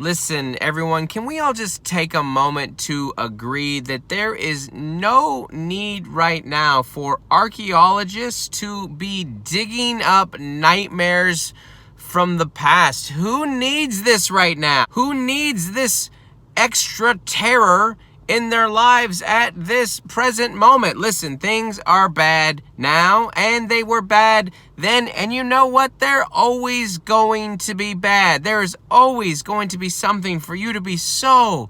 Listen, everyone, can we all just take a moment to agree that there is no need right now for archaeologists to be digging up nightmares from the past? Who needs this right now? Who needs this extra terror in their lives at this present moment? Listen, things are bad now, and they were bad then, and you know what? They're always going to be bad. There's always going to be something for you to be so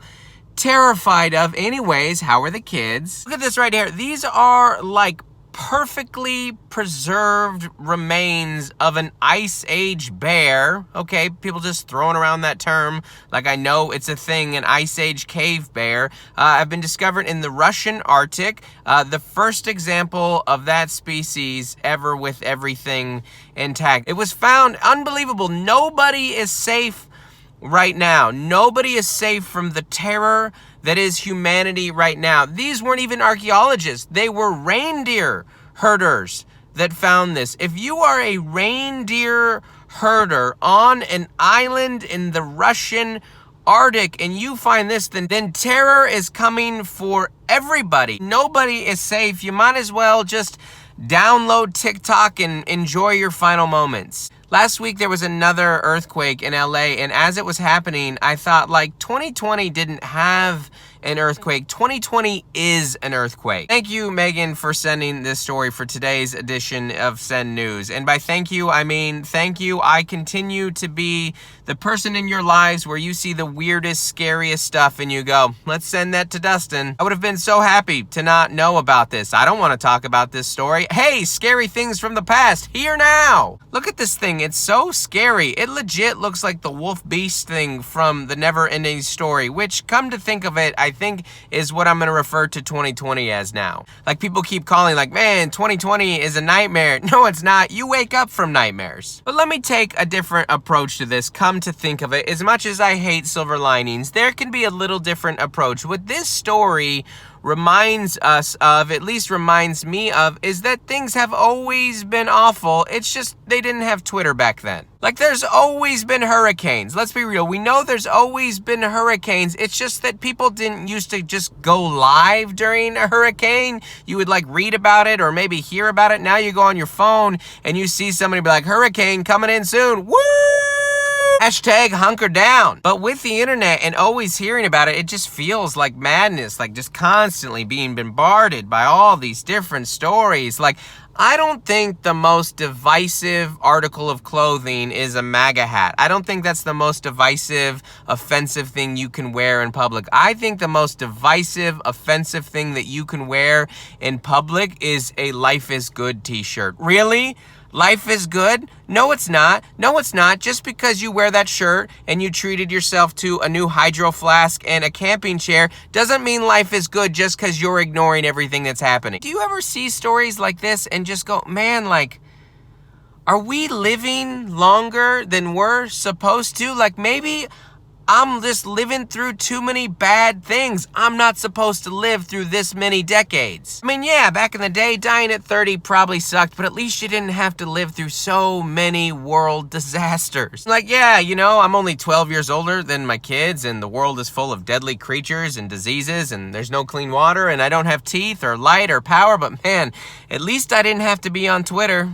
terrified of. Anyways, how are the kids? Look at this right here. These are like perfectly preserved remains of an ice age bear. Okay, people just throwing around that term like I know it's a thing, an ice age cave bear. Have been discovered in the Russian Arctic. The first example of that species ever with everything intact. It was found, unbelievable. Nobody is safe right now. Nobody is safe from the terror that is humanity right now. These weren't even archaeologists. They were reindeer herders that found this. If you are a reindeer herder on an island in the Russian Arctic and you find this, then terror is coming for everybody. Nobody is safe. You might as well just download TikTok and enjoy your final moments. Last week, there was another earthquake in LA, and as it was happening, I thought, like, 2020 didn't have an earthquake. 2020 is an earthquake. Thank you, Megan, for sending this story for today's edition of Send News. And by thank you, I mean thank you. I continue to be the person in your lives where you see the weirdest, scariest stuff and you go, let's send that to Dustin. I would have been so happy to not know about this. I don't want to talk about this story. Hey, scary things from the past, here now. Look at this thing. It's so scary. It legit looks like the wolf beast thing from the Never Ending Story, which, come to think of it, I think is what I'm going to refer to 2020 as now. Like, people keep calling like, man, 2020 is a nightmare. No, it's not. You wake up from nightmares. But let me take a different approach to this. Come to think of it, as much as I hate silver linings, there can be a little different approach. What this story reminds us of, at least reminds me of, is that things have always been awful. It's just they didn't have Twitter back then. Like, there's always been hurricanes. Let's be real. We know there's always been hurricanes. It's just that people didn't used to just go live during a hurricane. You would like read about it or maybe hear about it. Now you go on your phone and you see somebody be like, hurricane coming in soon. Woo! Hashtag hunker down. But with the internet and always hearing about it, it just feels like madness, like just constantly being bombarded by all these different stories. Like, I don't think the most divisive article of clothing is a MAGA hat. I don't think that's the most divisive, offensive thing you can wear in public. I think the most divisive, offensive thing that you can wear in public is a Life is Good t-shirt. Really? Life is good? No, it's not. No, it's not. Just because you wear that shirt and you treated yourself to a new hydro flask and a camping chair doesn't mean life is good just because you're ignoring everything that's happening. Do you ever see stories like this and just go, man, like, are we living longer than we're supposed to? Like, maybe I'm just living through too many bad things. I'm not supposed to live through this many decades. I mean, yeah, back in the day, dying at 30 probably sucked, but at least you didn't have to live through so many world disasters. Like, yeah, you know, I'm only 12 years older than my kids, and the world is full of deadly creatures and diseases, and there's no clean water, and I don't have teeth or light or power, but man, at least I didn't have to be on Twitter.